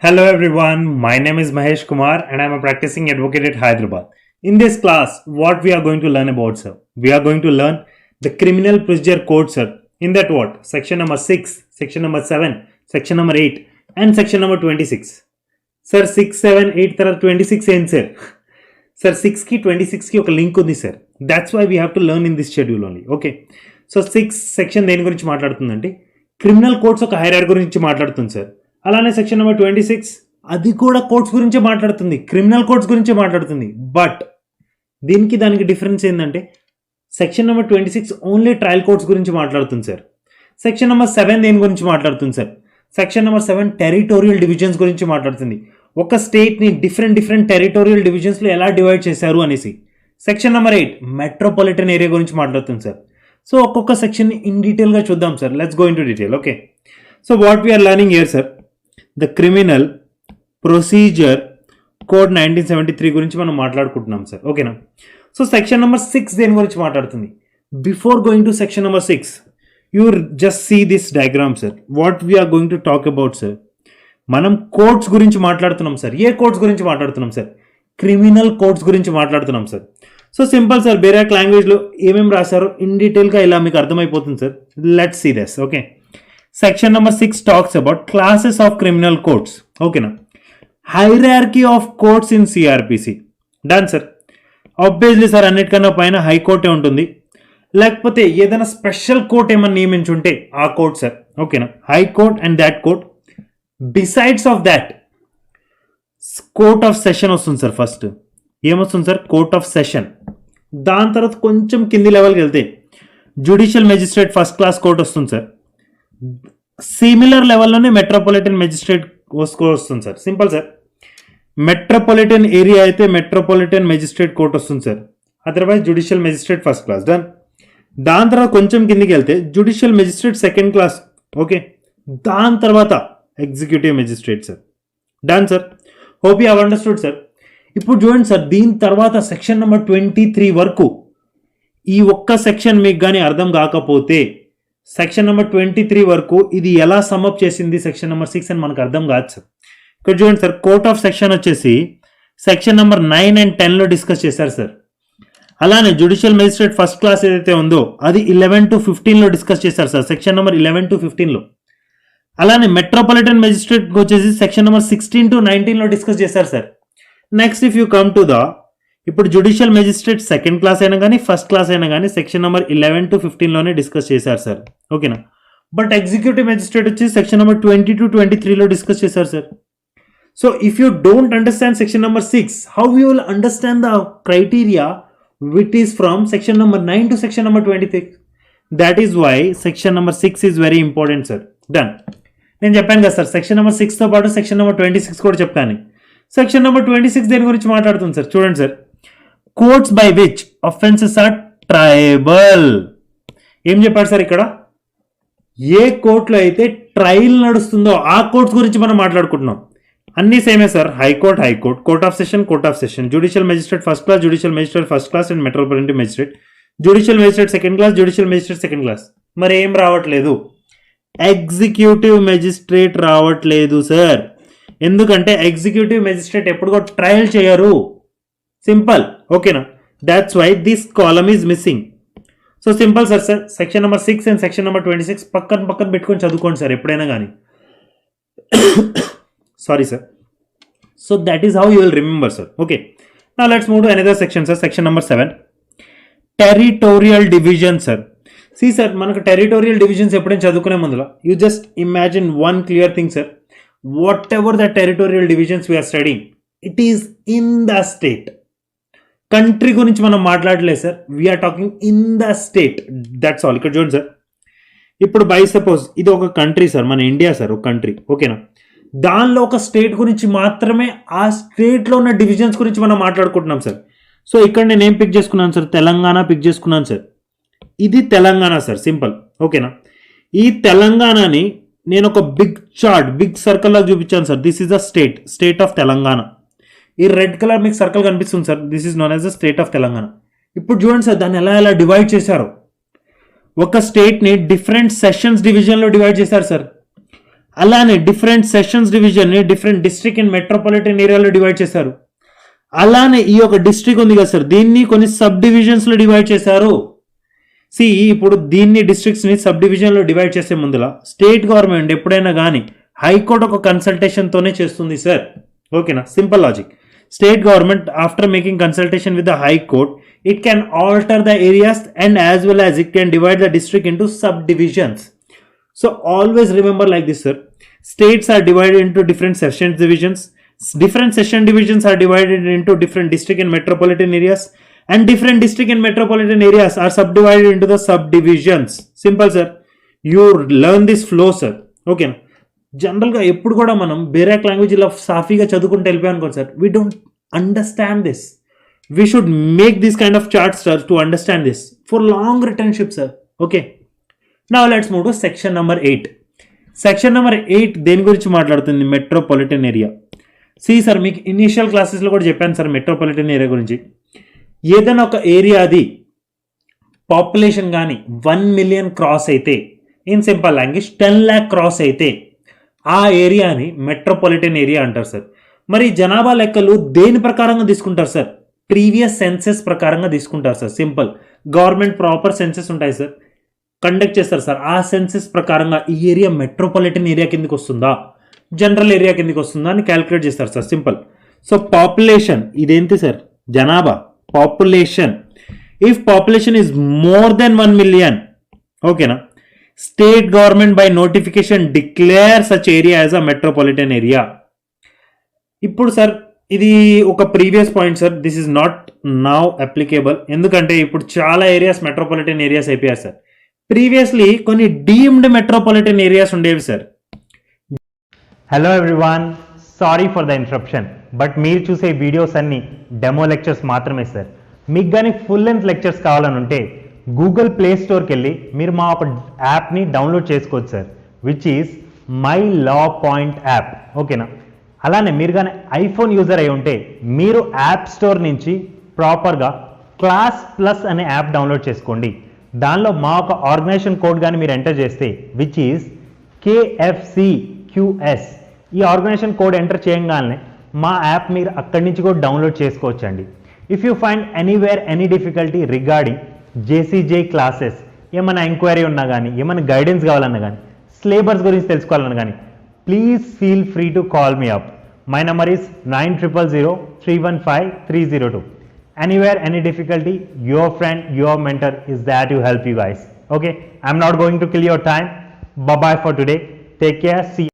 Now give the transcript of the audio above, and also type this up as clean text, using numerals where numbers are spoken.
Hello everyone, my name is Mahesh Kumar and I am a practicing advocate at Hyderabad. In this class, what we are going to learn about, sir? We are going to learn the Criminal Procedure Code, sir. In that what? Section number 6, section number 7, section number 8 and section number 26. Sir, 6, 7, 8 తర్వాత 26 ఏంటి sir? Sir 6కి 26కి ఒక link ఉంది sir. That's why we have to learn in this schedule only. Okay, so 6 section దేని గురించి మాట్లాడుతుందంటే criminal codes ఒక hierarchy గురించి మాట్లాడుతుంది సార్. అలానే సెక్షన్ నెంబర్ 26 అది కూడా కోడ్స్ గురించే మాట్లాడుతుంది, క్రిమినల్ కోడ్స్ గురించే మాట్లాడుతుంది. బట్ దానికి డిఫరెన్స్ ఏంటంటే section number 26 only trial codes గురించి మాట్లాడుతుంది సార్. సెక్షన్ నెంబర్ 7 దేని గురించి మాట్లాడుతుంది sir? Section number 7 territorial divisions గురించి మాట్లాడుతుంది. ఒక స్టేట్ని డిఫరెంట్ టెరిటోరియల్ డివిజన్స్లో ఎలా డివైడ్ చేశారు అనేసి. సెక్షన్ నెంబర్ 8 మెట్రోపాలిటన్ ఏరియా గురించి మాట్లాడుతుంది సార్. సో ఒక్కొక్క సెక్షన్ని ఇన్ డీటెయిల్గా చూద్దాం sir. Let's go into detail. Okay, so what we are learning here sir, the criminal procedure code 1973 గురించి మనం మాట్లాడుకుంటున్నాం సార్. ఓకేనా? సో సెక్షన్ నెంబర్ 6 దేని గురించి మాట్లాడుతుంది? Before going to section number 6 you just see this diagram sir. What we are going to talk about sir, మనం codes గురించి మాట్లాడుతున్నాం సార్. ఏ కోడ్స్ గురించి మాట్లాడుతున్నాం సార్? క్రిమినల్ కోడ్స్ గురించి మాట్లాడుతున్నాం sir. So simple sir, bare act లాంగ్వేజ్లో ఏమేమి రాశారో ఇన్ డీటెయిల్గా ఇలా మీకు అర్థమైపోతుంది sir. Let's see this. Okay, section number 6 talks about classes of criminal codes. ఓకేనా? Hierarchy of courts in CrPC. Done sir. Obviously sir అన్నిటికన్నా పైన హైకోర్టే ఉంటుంది, లేకపోతే ఏదైనా స్పెషల్ కోర్ట్ ఏమన్నా నియమించుంటే ఆ కోర్ట్ సార్. ఓకేనా? High court and that court. Besides of that court of session వస్తుంది సార్. ఫస్ట్ ఏమొస్తుంది సార్? Court of session. దాని తర్వాత కొంచెం కింది లెవెల్కి వెళ్తే judicial magistrate first class court వస్తుంది సార్. సిమిలర్ లెవెల్లోనే మెట్రోపాలిటన్ మెజిస్ట్రేట్ వస్తుంది sir. Simple sir, metropolitan area అయితే మెట్రోపాలిటన్ మెజిస్ట్రేట్ కోర్ట్ వస్తుంది sir. Otherwise judicial magistrate first class. Done. దాని తర్వాత కొంచెం కిందికి వెళ్తే judicial magistrate second class. Okay, దాని తర్వాత executive magistrate sir. Done sir. Hope you have understood sir. ఇప్పుడు చూడండి సార్, దీని తర్వాత సెక్షన్ నెంబర్ 23 వరకు ఈ ఒక్క సెక్షన్ మీకు కానీ అర్థం కాకపోతే సెక్షన్ నెంబర్ 23 వరకు ఇది ఎలా సమ్అప్ చేసింది సెక్షన్ నెంబర్ 6 అని మనకు అర్థం కాదు సార్. ఇక్కడ చూడండి సార్, కోర్ట్ ఆఫ్ సెక్షన్ వచ్చేసి సెక్షన్ నెంబర్ 9 and 10లో డిస్కస్ చేశారు సార్. అలానే జ్యుడిషియల్ మెజిస్ట్రేట్ ఫస్ట్ క్లాస్ ఏదైతే ఉందో అది 11 to 15లో డిస్కస్ చేశారు సార్, సెక్షన్ నెంబర్ 11 to 15లో. అలానే మెట్రోపాలిటన్ మెజిస్ట్రేట్ వచ్చేసి సెక్షన్ నెంబర్ 16 to 19లో డిస్కస్ చేశారు sir. Next if you come to the ఇప్పుడు జ్యుడిషియల్ మెజిస్ట్రేట్ సెకండ్ క్లాస్ అయినా కానీ ఫస్ట్ క్లాస్ అయినా కానీ సెక్షన్ నెంబర్ 11 to 15లోనే డిస్కస్ చేశారు సార్. ఓకేనా? బట్ ఎగ్జిక్యూటివ్ మెజిస్ట్రేట్ వచ్చి సెక్షన్ నెంబర్ 20 to 23లో డిస్కస్ చేశారు sir. So if you don't understand section number 6, how you will understand the criteria which is from section number 9 to section number 26? That is why section number 6 is very important sir. Done. నేను చెప్పాను కదా sir, section number 6తో పాటు section number 26 కూడా చెప్తాను. Section number 26 దేని గురించి మాట్లాడుతుంది sir? చూడండి sir, courts by which offences are triable. ఏం చెప్పారు సార్ ఇక్కడ? ఏ కోర్టులో అయితే ట్రయల్ నడుస్తుందో ఆ కోర్ట్స్ గురించి మనం మాట్లాడుకుంటున్నాం. అన్ని సేమే sir. High court, court of session, judicial magistrate first class, judicial magistrate first class and metropolitan magistrate, judicial magistrate second class, judicial magistrate second class. మరి ఏం రావట్లేదు? ఎగ్జిక్యూటివ్ మెజిస్ట్రేట్ రావట్లేదు సార్. ఎందుకంటే ఎగ్జిక్యూటివ్ మెజిస్ట్రేట్ ఎప్పుడు కూడా ట్రయల్ చేయరు. సింపుల్. ఓకేనా? That's why this column is missing. So simple sir. Sir section number 6 and section number 26 పక్కన పెట్టుకొని చదువుకోండి సార్ ఎప్పుడైనా కానీ. Sorry sir. So that is how you will remember sir. Okay, now let's move to another section sir. Section number 7 territorial division sir. See sir, మనకు territorial divisions ఎప్పుడైనా చదువుకునే ముందులో you just imagine one clear thing sir. Whatever the territorial divisions we are studying, it is in the state. Country గురించి మనం మాట్లాడలేదు sir, we are talking in the state. That's all. ఇక్కడ చూడండి sir, ఇప్పుడు by suppose ఇది ఒక country sir, మన India sir ఒక కంట్రీ. ఓకేనా? దానిలో ఒక స్టేట్ గురించి మాత్రమే, ఆ స్టేట్లో ఉన్న డివిజన్స్ గురించి మనం మాట్లాడుకుంటున్నాం సార్. సో ఇక్కడ నేను ఏం పిక్ చేసుకున్నాను సార్? తెలంగాణ పిక్ చేసుకున్నాను సార్. ఇది తెలంగాణ సార్. సింపుల్. ఓకేనా? ఈ తెలంగాణని నేను ఒక బిగ్ చార్ట్, బిగ్ సర్కిల్ లాగా చూపించాను sir. This is the state of Telangana. ఈ రెడ్ కలర్ మీకు సర్కిల్ కనిపిస్తుంది sir. This is known as the state of Telangana. ఇప్పుడు చూడండి సార్, దాన్ని ఎలా డివైడ్ చేశారు. ఒక స్టేట్ని డిఫరెంట్ సెషన్స్ డివిజన్లో డివైడ్ చేశారు సార్. అలానే డిఫరెంట్ సెషన్స్ డివిజన్ని డిఫరెంట్ డిస్ట్రిక్ట్ అండ్ మెట్రోపాలిటన్ ఏరియాలో డివైడ్ చేశారు. అలానే ఈ యొక్క డిస్ట్రిక్ట్ ఉంది కదా సార్, దీన్ని కొన్ని సబ్ డివిజన్స్లో డివైడ్ చేశారు. ఇప్పుడు దీన్ని డిస్ట్రిక్ట్స్ని సబ్ డివిజన్లో డివైడ్ చేసే ముందులా స్టేట్ గవర్నమెంట్ ఎప్పుడైనా కానీ హైకోర్టు ఒక కన్సల్టేషన్తోనే చేస్తుంది సార్. ఓకేనా, simple logic. State government after making consultation with the high court, it can alter the areas and as well as it can divide the district into subdivisions. So always remember like this, sir. States are divided into different session divisions. Different session divisions are divided into different district and metropolitan areas, and different district and metropolitan areas are subdivided into the subdivisions. Simple, sir. You learn this flow, sir. Okay. జనరల్గా ఎప్పుడు కూడా మనం బేరాక్ language ఇలా సాఫీగా చదువుకుంటూ వెళ్ళిపోయాం అనుకోండి sir, we don't understand this. We should make this kind of charts, sir, to understand this for long returnship, sir. Okay. Now let's move to section number 8. Section number 8 దేని గురించి మాట్లాడుతుంది? Metropolitan area. సార్ మీకు initial క్లాసెస్లో కూడా చెప్పాను sir metropolitan area గురించి. ఏదైనా ఒక ఏరియాది పాపులేషన్ కానీ 1 million క్రాస్ అయితే, in simple language 10 lakh cross అయితే ఆ ఏరియాని మెట్రోపాలిటన్ ఏరియా అంటారు సార్. మరి జనాభా లెక్కలు దేని ప్రకారంగా తీసుకుంటారు సార్? ప్రీవియస్ సెన్సెస్ ప్రకారంగా తీసుకుంటారు sir. Simple, government proper census ఉంటాయి సార్, కండక్ట్ చేస్తారు సార్. ఆ సెన్సెస్ ప్రకారంగా ఈ ఏరియా మెట్రోపాలిటన్ ఏరియా కిందకి వస్తుందా, జనరల్ ఏరియా కిందకి వస్తుందా అని క్యాలిక్యులేట్ చేస్తారు సార్. సింపుల్. సో పాపులేషన్ ఇదేంటి సార్? జనాభా, population. If population is more than 1 million, ఓకేనా, state government by notification declare such area as a metropolitan area. ఇప్పుడు సార్ ఇది ఒక previous point sir, this is not now applicable. ఎందుకంటే ఇప్పుడు చాలా areas metropolitan areas అయిపోయారు sir. Previously కొన్ని deemed metropolitan areas ఉండేవి sir. Hello everyone, sorry for the interruption, but మీరు చూసే వీడియోస్ అన్ని డెమో లెక్చర్స్ మాత్రమే సార్. మీకు కానీ ఫుల్ లెంత్ లెక్చర్స్ కావాలని ఉంటే గూగుల్ ప్లే స్టోర్కి వెళ్ళి మీరు మా ఒక యాప్ని డౌన్లోడ్ చేసుకోవచ్చు sir, which is my law point app. ఓకేనా, అలానే మీరు కానీ ఐఫోన్ యూజర్ అయి ఉంటే మీరు యాప్ స్టోర్ నుంచి ప్రాపర్గా క్లాస్ ప్లస్ అనే యాప్ డౌన్లోడ్ చేసుకోండి. దానిలో మా ఒక ఆర్గనైజేషన్ కోడ్ కానీ మీరు ఎంటర్ చేస్తే, విచ్ ఈజ్ KFCQS, ఈ ఆర్గనైజేషన్ కోడ్ ఎంటర్ చేయగానే మా యాప్ మీరు అక్కడి నుంచి కూడా డౌన్లోడ్ చేసుకోవచ్చండి. If you find anywhere any difficulty regarding JCJ classes, ఏమైనా ఎంక్వైరీ ఉన్నా కానీ, ఏమైనా గైడెన్స్ కావాలన్నా కానీ, సిలబస్ గురించి తెలుసుకోవాలన్నా కానీ, please feel free to call me up. My number is 9000315302. Anywhere, any difficulty, your friend, your mentor is there to help you guys. Okay, I'm not going to kill your time. Bye bye for today. Take care. See you.